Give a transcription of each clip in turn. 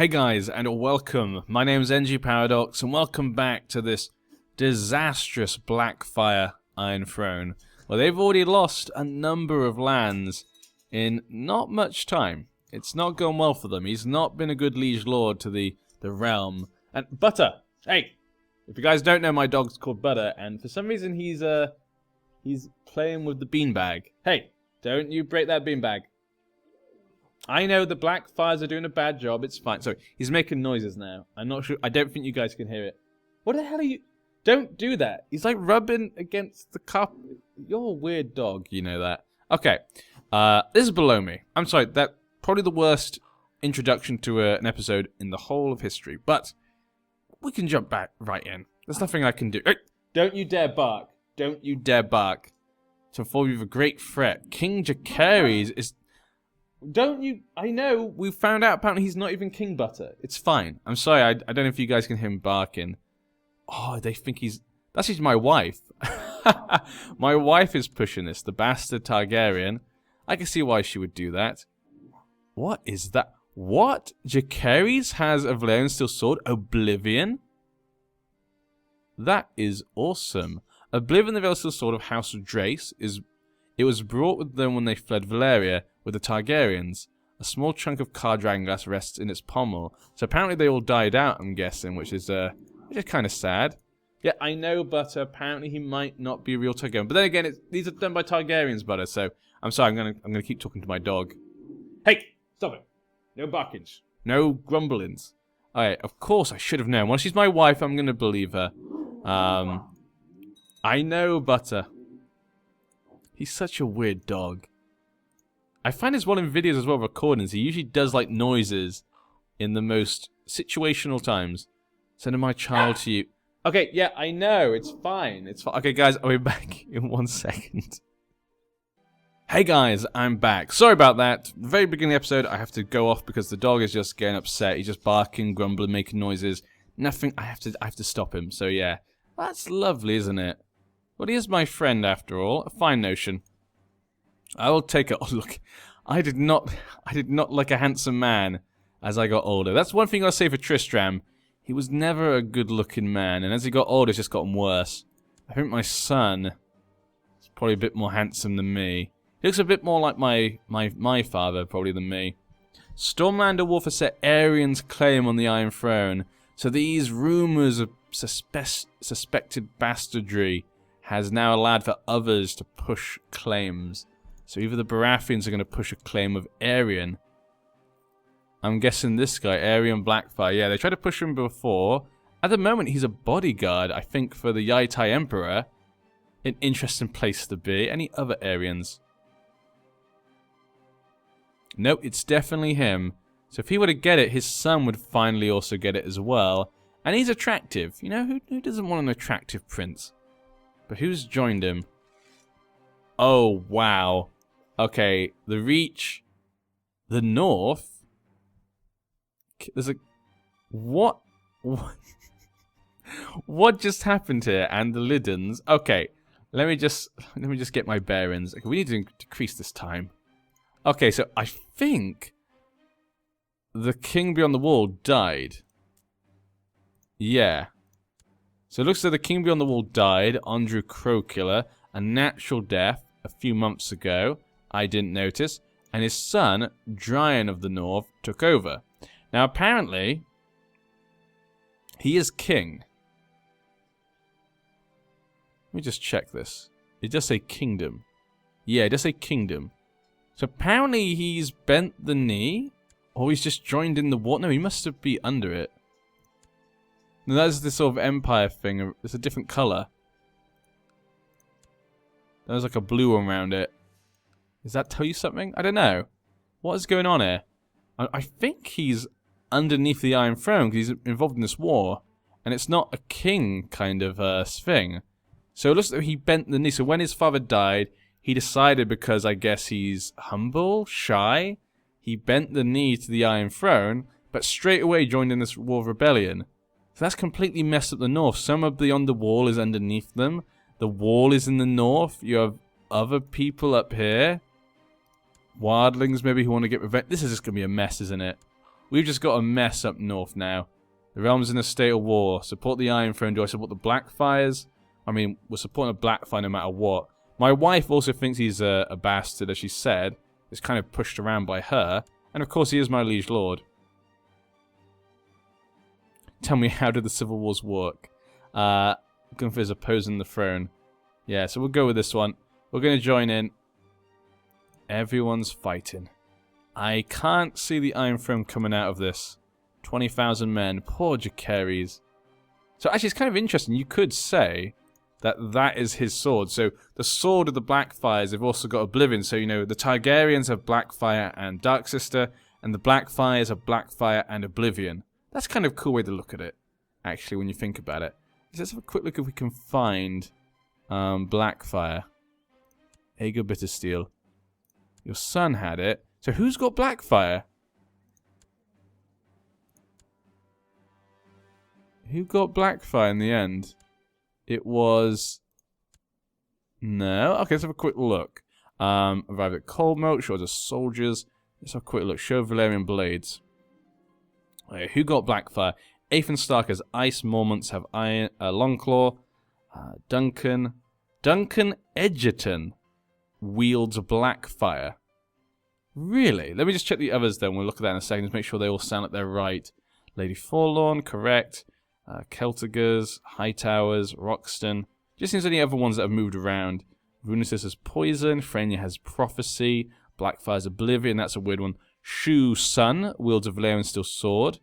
Hey guys, and welcome. My name's NG Paradox, and welcome back to this disastrous Blackfire Iron Throne, where they've already lost a number of lands in not much time. It's not gone well for them. He's not been a good liege lord to the realm. And Butter! Hey! If you guys don't know, my dog's called Butter, and for some reason he's playing with the beanbag. Hey! Don't you break that beanbag. I know the Blackfires are doing a bad job, it's fine. Sorry, he's making noises now. I'm not sure, I don't think you guys can hear it. What the hell are you? Don't do that. He's like rubbing against the cup. You're a weird dog, you know that. Okay, this is below me. I'm sorry, that's probably the worst introduction to an episode in the whole of history. But we can jump back right in. There's nothing I can do. Hey, don't you dare bark. Don't you dare bark. To inform you of a great threat. King Jacares is... Don't you... I know, we found out apparently he's not even King Butter. It's fine. I'm sorry, I don't know if you guys can hear him barking. Oh, they think he's... That's just my wife. My wife is pushing this, the bastard Targaryen. I can see why she would do that. What is that? What? Jacares has a Valerian steel sword? Oblivion? That is awesome. Oblivion, the Valerian steel sword of House of Drace, is... It was brought with them when they fled Valeria with the Targaryens. A small chunk of car dragon glass rests in its pommel. So apparently they all died out, I'm guessing, which is kind of sad. Yeah, I know, Butter. Apparently he might not be a real Targaryen. But then again, these are done by Targaryens, Butter. So I'm sorry, I'm gonna keep talking to my dog. Hey, stop it! No barkings, no grumblings. Alright, of course I should have known. Well, she's my wife. I'm gonna believe her. I know, Butter. He's such a weird dog. I find this one in videos as well, recordings. He usually does like noises in the most situational times. Sending my child to you. Okay, yeah, I know. It's fine. It's fine. Okay, guys, I'll be back in 1 second. Hey guys, I'm back. Sorry about that. The very beginning of the episode, I have to go off because the dog is just getting upset. He's just barking, grumbling, making noises. Nothing. I have to stop him. So yeah, that's lovely, isn't it? Well, he is my friend after all. A fine notion. I will take it. Oh, look, I did not like a handsome man as I got older. That's one thing I'll say for Tristram. He was never a good-looking man, and as he got older, it's just gotten worse. I think my son is probably a bit more handsome than me. He looks a bit more like my father, probably, than me. Stormlander Wolf has set Aerian's claim on the Iron Throne, so these rumors of suspected bastardry has now allowed for others to push claims. So either the Baratheons are going to push a claim of Aerian. I'm guessing this guy, Aerian Blackfire. Yeah, they tried to push him before. At the moment, he's a bodyguard, I think, for the Yaitai Emperor. An interesting place to be. Any other Aerians? Nope, it's definitely him. So if he were to get it, his son would finally also get it as well. And he's attractive. You know, who doesn't want an attractive prince? But who's joined him? Oh, wow. Okay, the Reach, the North. There's a... What? What just happened here? And the Liddens. Okay, let me just get my bearings. Okay, we need to decrease this time. Okay, so I think the King Beyond the Wall died. Yeah. So it looks like the King Beyond the Wall died, Andrew Crowkiller, a natural death a few months ago. I didn't notice. And his son, Dryan of the North, took over. Now apparently, he is king. Let me just check this. It does say kingdom. Yeah, it does say kingdom. So apparently he's bent the knee, or he's just joined in the war. No, he must be under it. No, that's the sort of empire thing. It's a different color. There's like a blue around it. Does that tell you something? I don't know. What is going on here? I think he's underneath the Iron Throne because he's involved in this war. And it's not a king kind of thing. So it looks like he bent the knee. So when his father died, he decided, because I guess he's humble, shy, he bent the knee to the Iron Throne, but straight away joined in this war of rebellion. So that's completely messed up the North. Some of beyond the wall is underneath them. The wall is in the North. You have other people up here. Wildlings maybe who want to get revenge. This is just going to be a mess, isn't it? We've just got a mess up north now. The realm's in a state of war. Support the Iron Throne. Do I support the Blackfires? I mean, we're supporting a Blackfire no matter what. My wife also thinks he's a bastard, as she said. It's kind of pushed around by her. And of course, he is my liege lord. Tell me, how did the Civil Wars work? Gunther is opposing the throne. Yeah, so we'll go with this one. We're going to join in. Everyone's fighting. I can't see the Iron Throne coming out of this. 20,000 men. Poor Jacaerys. So actually, it's kind of interesting. You could say that that is his sword. So the sword of the Blackfires, they've also got Oblivion. So, you know, the Targaryens have Blackfire and Darksister, and the Blackfires have Blackfire and Oblivion. That's kind of a cool way to look at it, actually, when you think about it. Let's have a quick look if we can find Blackfire. Aegon Bittersteel. Your son had it. So who's got Blackfire? Who got Blackfire in the end? It was... No? Okay, let's have a quick look. Arrived at Coldmoat, shows us soldiers. Let's have a quick look. Show Valyrian blades. Okay, who got Blackfire? Aethan Stark has Ice, Mormonts have Iron, Longclaw. Duncan Edgerton wields Blackfire. Really? Let me just check the others then. We'll look at that in a second to make sure they all sound like they're right. Lady Forlorn, correct. Celtigers, Hightowers, Roxton. Just seems any other ones that have moved around. Runesis has Poison. Frenya has Prophecy. Blackfire's Oblivion. That's a weird one. Shu Sun wields a Valyrian Steel Sword.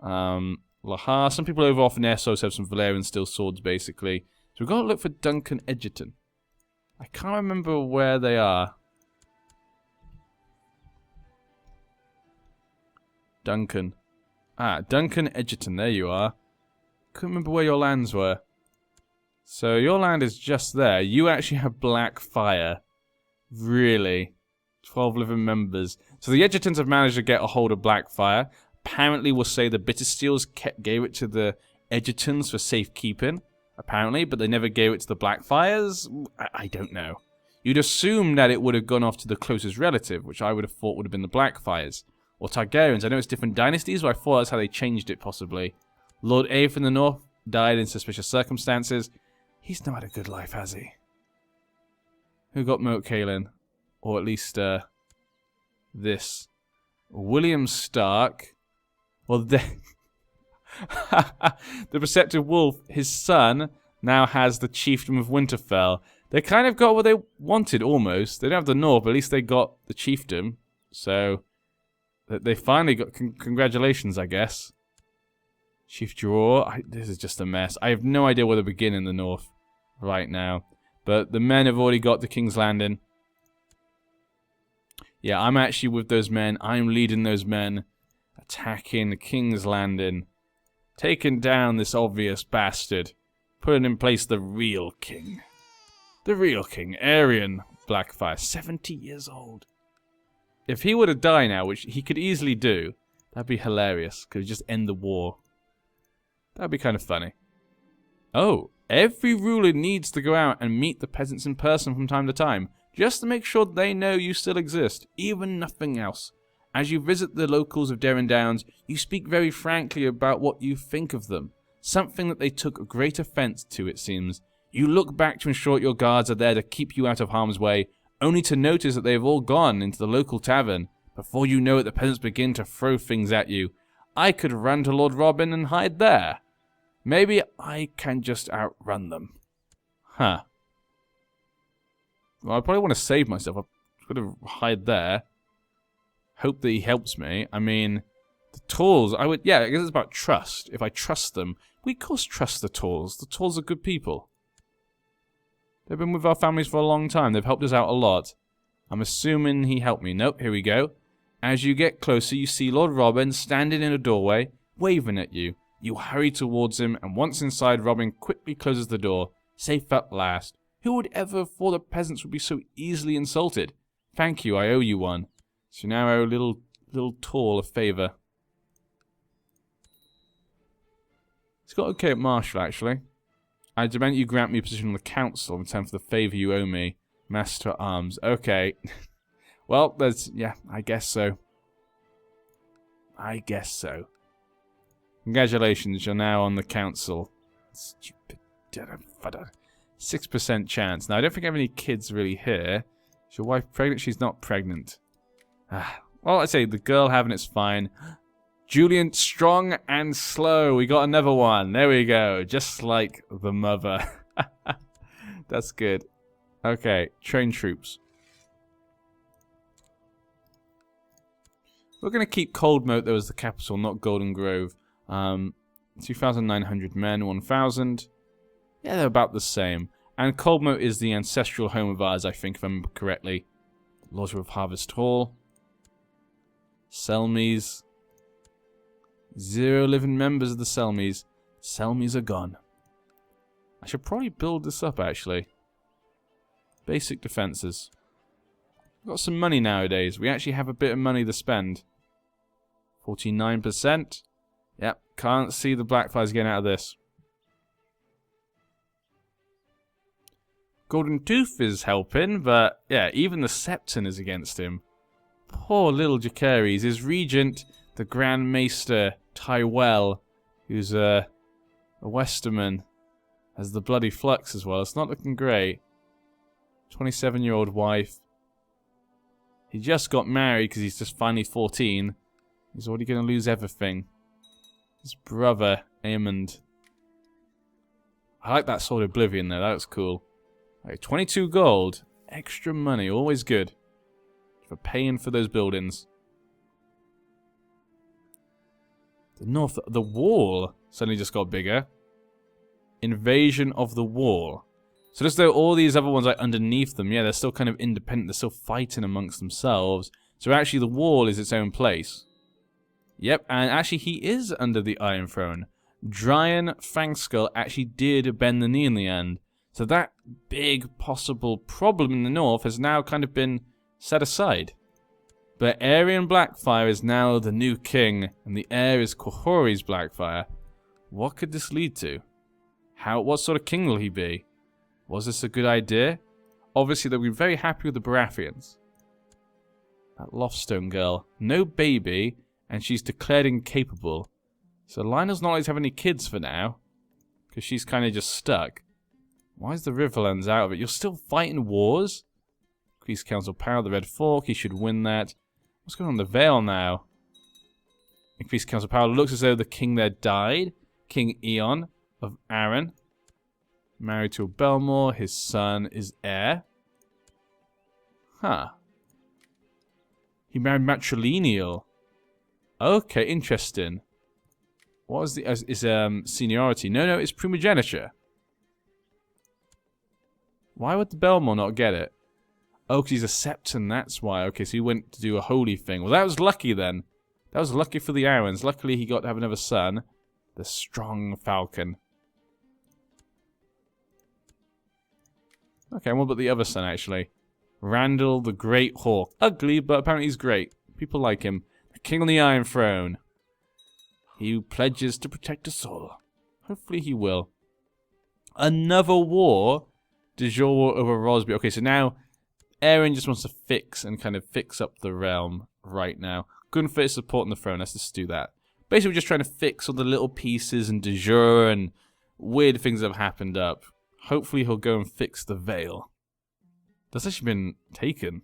Lahar. Some people over off in Essos have some Valyrian Steel Swords, basically. So we've got to look for Duncan Edgerton. I can't remember where they are. Duncan. Duncan Edgerton. There you are. Couldn't remember where your lands were. So your land is just there. You actually have Blackfire. Really? 12 living members. So the Edgertons have managed to get a hold of Blackfire. Apparently, we'll say the Bittersteels gave it to the Edgertons for safekeeping. Apparently, but they never gave it to the Blackfires. I don't know. You'd assume that it would have gone off to the closest relative, which I would have thought would have been the Blackfires. Or Targaryens. I know it's different dynasties, but I thought that's how they changed it, possibly. Lord Aegon in the north died in suspicious circumstances. He's not had a good life, has he? Who got Moat Cailin? Or at least, this. William Stark. Well, the Perceptive Wolf, his son, now has the Chiefdom of Winterfell. They kind of got what they wanted, almost. They don't have the north, but at least they got the Chiefdom. So, they finally got... congratulations, I guess. Chief Draw. This is just a mess. I have no idea where to begin in the north right now. But the men have already got the King's Landing. Yeah, I'm actually with those men. I'm leading those men. Attacking the King's Landing. Taking down this obvious bastard. Putting in place the real king. The real king. Aerion Blackfire. 70 years old. If he were to die now, which he could easily do, that'd be hilarious. Could just end the war. That'd be kind of funny. Oh, every ruler needs to go out and meet the peasants in person from time to time, just to make sure they know you still exist, even nothing else. As you visit the locals of Derren Downs, you speak very frankly about what you think of them, something that they took great offence to, it seems. You look back to ensure your guards are there to keep you out of harm's way, only to notice that they have all gone into the local tavern. Before you know it, the peasants begin to throw things at you. I could run to Lord Robin and hide there. Maybe I can just outrun them. Huh. Well, I probably want to save myself. I'm going to hide there. Hope that he helps me. I mean, the Tools, I guess it's about trust. If I trust them, we of course trust the Tools. The Tools are good people. They've been with our families for a long time. They've helped us out a lot. I'm assuming he helped me. Nope, here we go. As you get closer, you see Lord Robin standing in a doorway, waving at you. You hurry towards him, and once inside, Robin quickly closes the door. Safe at last. Who would ever have thought the peasants would be so easily insulted? Thank you, I owe you one. So now I owe little Tall a favour. It's got okay at Marshal, actually. I demand you grant me a position on the council in return for the favour you owe me. Master at Arms. Okay. Well, I guess so. I guess so. Congratulations, you're now on the council. Stupid fudder. 6% chance. Now, I don't think I have any kids really here. Is your wife pregnant? She's not pregnant. Well, I say the girl having it's fine. Julian, strong and slow. We got another one. There we go. Just like the mother. That's good. Okay, train troops. We're going to keep Coldmoat, though, as the capital, not Golden Grove. 2,900 men, 1,000. Yeah, they're about the same. And Coldmoat is the ancestral home of ours, I think, if I remember correctly. Lordship of Harvest Hall. Selmies. 0 living members of the Selmies. Selmies are gone. I should probably build this up, actually. Basic defenses. We've got some money nowadays. We actually have a bit of money to spend. 49%. Yep, can't see the Blackfires getting out of this. Golden Tooth is helping, but yeah, even the Septon is against him. Poor little Jacares. His regent, the Grand Maester Tywell, who's a Westerman, has the bloody flux as well. It's not looking great. 27-year-old wife. He just got married because he's just finally 14. He's already going to lose everything. His brother, Aemond. I like that Sword of Oblivion though, that was cool. Okay, 22 gold. Extra money, always good. For paying for those buildings. The north, the wall suddenly just got bigger. Invasion of the wall. So just though all these other ones like underneath them, yeah, they're still kind of independent, they're still fighting amongst themselves. So actually the wall is its own place. Yep, and actually he is under the Iron Throne. Dryan Fangskull actually did bend the knee in the end. So that big possible problem in the north has now kind of been set aside. But Aerion Blackfire is now the new king, and the heir is Quahori's Blackfire. What could this lead to? What sort of king will he be? Was this a good idea? Obviously they'll be very happy with the Baratheons. That Loftstone girl. No baby, and she's declared incapable. So Lionel's not allowed to have any kids for now. Because she's kind of just stuck. Why is the Riverlands out of it? You're still fighting wars? Increased council power, the Red Fork, he should win that. What's going on in the Vale now? Increased council power. Looks as though the king there died. King Eon of Arryn. Married to a Belmore. His son is heir. Huh. He married matrilineal. Okay, interesting. What is the seniority? No, it's primogeniture. Why would the Belmore not get it? Oh, because he's a Septon, that's why. Okay, so he went to do a holy thing. Well, that was lucky then. That was lucky for the Arryns. Luckily, he got to have another son. The strong falcon. Okay, and what about the other son, actually? Randall the Great Hawk. Ugly, but apparently he's great. People like him. The king on the Iron Throne. He pledges to protect us all. Hopefully he will. Another war. De jure war over Rosby. Okay, so now Aeryn just wants to fix and kind of fix up the realm right now. Gunfer is supporting the throne. Let's just do that. Basically, we're just trying to fix all the little pieces and de jure and weird things that have happened up. Hopefully he'll go and fix the Vale. That's actually been taken.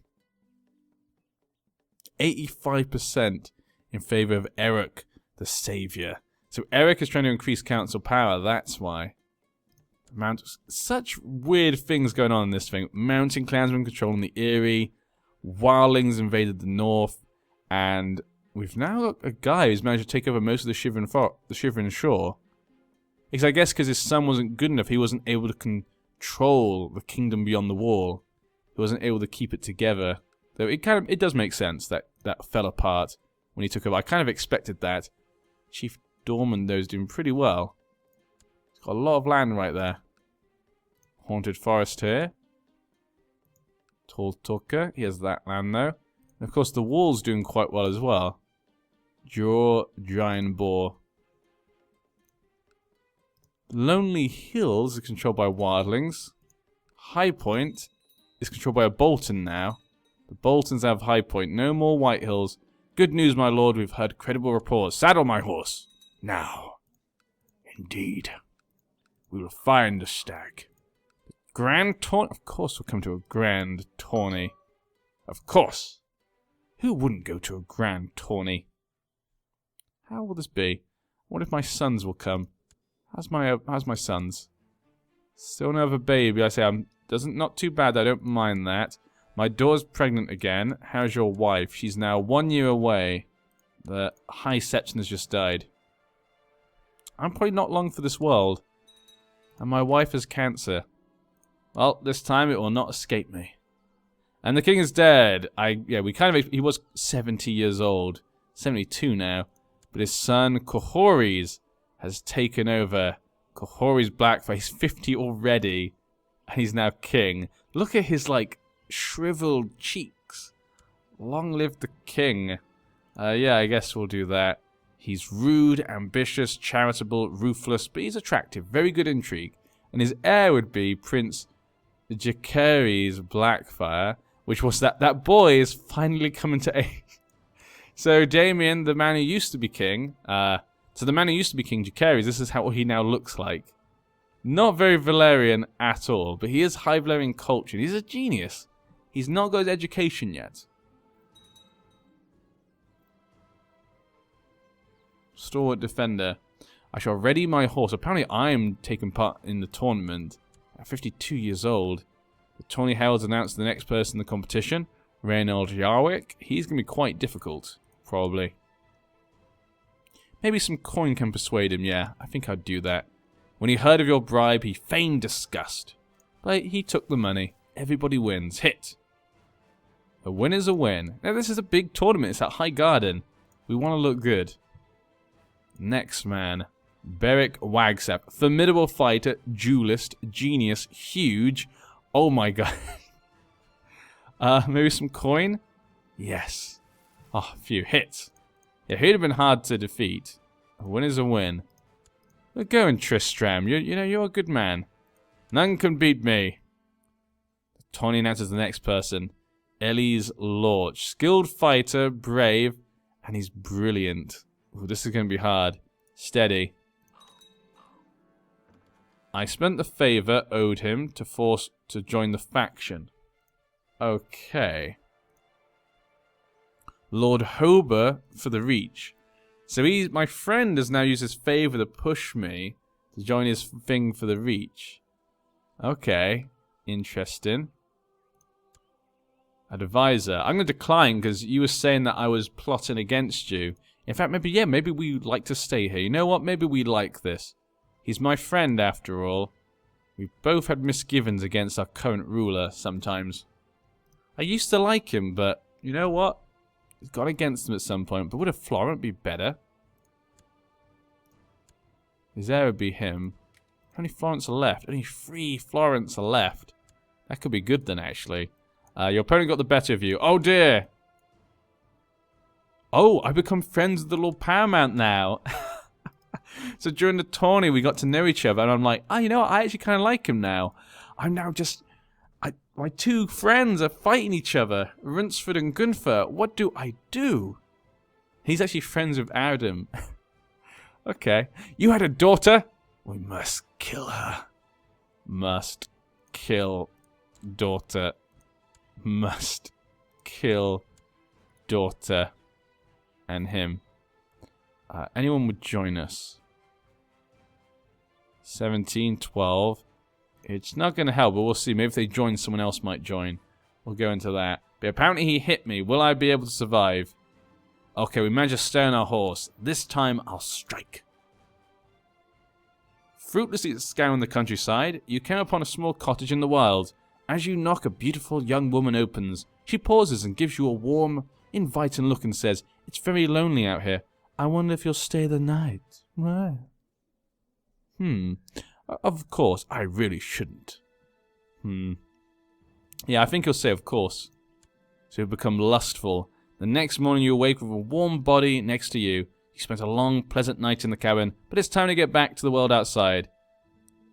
85% in favor of Eric, the Savior. So Eric is trying to increase council power, that's why. Such weird things going on in this thing. Mountain clansmen controlling the Eyrie. Wildlings invaded the north. And we've now got a guy who's managed to take over most of the Shivering Shore. Because I guess because his son wasn't good enough, he wasn't able to control the kingdom beyond the wall. He wasn't able to keep it together. Though it does make sense that that fell apart when he took over. I kind of expected that. Chief Dormund, though, is doing pretty well. He's got a lot of land right there. Haunted Forest here. Tall Tucker, he has that land though. And of course the wall's doing quite well as well. Giant Boar. Lonely Hills is controlled by wildlings. High Point is controlled by a Bolton now. The Boltons have High Point. No more White Hills. Good news, my lord. We've heard credible reports. Saddle my horse. Now. Indeed. We will find the stag. Grand tourney? Of course we'll come to a grand tourney. Of course. Who wouldn't go to a grand tourney? How will this be? What if my sons will come? How's my sons? Still no other baby. I say not too bad. I don't mind that. My daughter's pregnant again. How's your wife? She's now 1 year away. The high section has just died. I'm probably not long for this world. And my wife has cancer. Well, this time it will not escape me. And the king is dead. He was 70 years old. 72 now. But his son, Kohori's, has taken over. Kohori's blackface, 50 already. And he's now king. Look at his, like, shriveled cheeks. Long live the king. Yeah, I guess we'll do that. He's rude, ambitious, charitable, ruthless, but he's attractive. Very good intrigue. And his heir would be Prince Jakari's Blackfire, which was that boy is finally coming to age. So Damien, the man who used to be king, Jakari's, this is how he now looks like. Not very Valerian at all, but he is high Valerian culture. He's a genius. He's not got his education yet. Stalwart defender. I shall ready my horse. Apparently I'm taking part in the tournament. At 52 years old. The tourney heralds announced the next person in the competition. Reynold Yarwick. He's going to be quite difficult. Probably. Maybe some coin can persuade him. Yeah, I think I'd do that. When he heard of your bribe, he feigned disgust. But he took the money. Everybody wins. Hit. A win is a win. Now this is a big tournament. It's at High Garden. We want to look good. Next man. Beric Wagsap. Formidable fighter. Duelist. Genius. Huge. Oh my god. Maybe some coin? Yes. Oh, a few hits. Yeah, he'd have been hard to defeat. A win is a win. But go on, Tristram. You're a good man. None can beat me. Tony announces the next person. Elise Lorch. Skilled fighter, brave, and he's brilliant. Ooh, this is going to be hard. Steady. I spent the favor owed him to force to join the faction. Okay. Lord Hober for the reach. So my friend has now used his favor to push me to join his thing for the reach. Okay. Interesting. Advisor. I'm going to decline because you were saying that I was plotting against you. In fact, maybe we'd like to stay here. You know what? Maybe we like this. He's my friend after all. We've both had misgivings against our current ruler sometimes. I used to like him, but you know what? He's got against him at some point. But would a Florent be better? His heir would be him. How many Florents are left? Only 3 Florents are left. That could be good then, actually. Your opponent got the better of you. Oh dear! Oh, I become friends with the Lord Paramount now. So during the tourney, we got to know each other, and I'm like, oh, you know what? I actually kind of like him now. I'm now just... my 2 friends are fighting each other. Rinsford and Gunther. What do I do? He's actually friends with Adam. Okay. You had a daughter? We must kill her. Must kill daughter. Must kill daughter. And him. Anyone would join us. 17, 12. It's not going to help, but we'll see. Maybe if they join, someone else might join. We'll go into that. But apparently he hit me. Will I be able to survive? Okay, we managed to stay on our horse. This time, I'll strike. Fruitlessly scouring the countryside, you came upon a small cottage in the wild. As you knock, a beautiful young woman opens. She pauses and gives you a warm, inviting look and says, "It's very lonely out here. I wonder if you'll stay the night." Well. Of course, I really shouldn't. Yeah, I think he'll say of course. So you'll become lustful. The next morning you awake with a warm body next to you. You spent a long, pleasant night in the cabin, but it's time to get back to the world outside.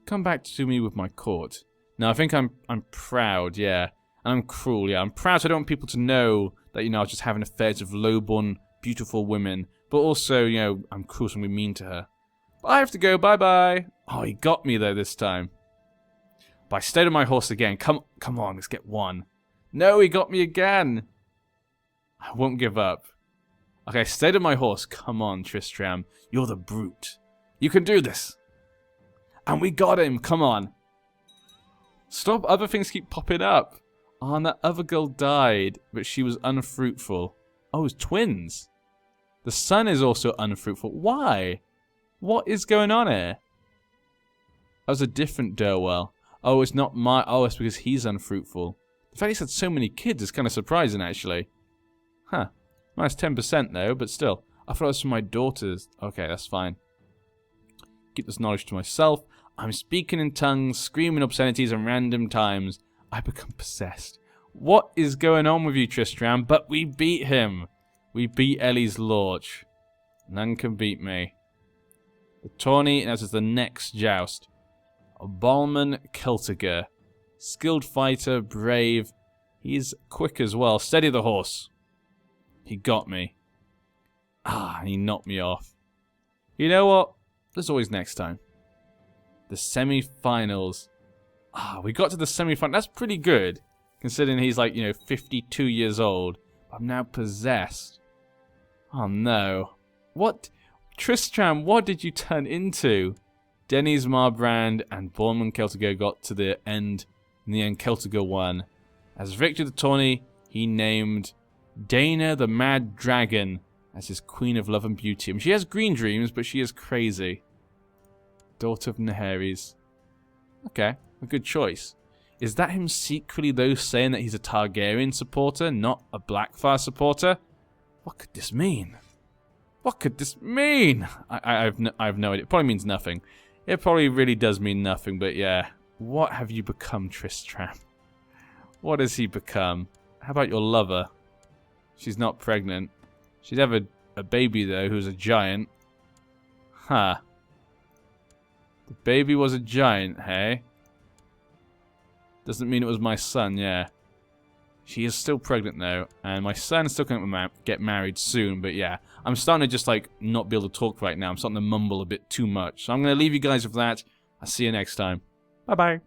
Come back to me with my court. Now, I think I'm proud, yeah. And I'm cruel, yeah. I'm proud, so I don't want people to know that, I was just having affairs with low-born beautiful women. But also, you know, I'm cruel and we mean to her. But I have to go, bye-bye. Oh, he got me though this time. But I stayed on my horse again. Come on, let's get one. No, he got me again. I won't give up. Okay, I stayed on my horse. Come on, Tristram. You're the brute. You can do this. And we got him. Come on. Stop. Other things keep popping up. Oh, and that other girl died, but she was unfruitful. Oh, it was twins. The son is also unfruitful. Why? What is going on here? That was a different Durwell. Oh, it's not my... Oh, it's because he's unfruitful. The fact he's had so many kids is kind of surprising, actually. Huh. Minus 10% though, but still. I thought it was from my daughters. Okay, that's fine. Keep this knowledge to myself. I'm speaking in tongues, screaming obscenities at random times. I become possessed. What is going on with you, Tristram? But we beat him. We beat Ellie's Lorch. None can beat me. The tourney, and this is the next joust. Balman Celtiger. Skilled fighter, brave. He's quick as well. Steady the horse. He got me. Ah, he knocked me off. You know what? There's always next time. The semi-finals. Ah, we got to the semi-final. That's pretty good. Considering he's like, 52 years old. I'm now possessed. Oh no. What? Tristram, what did you turn into? Denny's Marbrand and Borman Celtiger got to the end. In the end, Celtiger won. As victor of the tourney, he named Dana the Mad Dragon as his Queen of Love and Beauty. I mean, she has green dreams, but she is crazy. Daughter of Naheris. Okay, a good choice. Is that him secretly, though, saying that he's a Targaryen supporter, not a Blackfire supporter? What could this mean? What could this mean? I have no idea. It probably means nothing. It probably really does mean nothing, but yeah. What have you become, Tristram? What has he become? How about your lover? She's not pregnant. She'd have a baby, though, who's a giant. Huh. The baby was a giant, hey? Doesn't mean it was my son, yeah. She is still pregnant, though, and my son's still going to get married soon, but yeah. I'm starting to just, not be able to talk right now. I'm starting to mumble a bit too much. So I'm going to leave you guys with that. I'll see you next time. Bye-bye.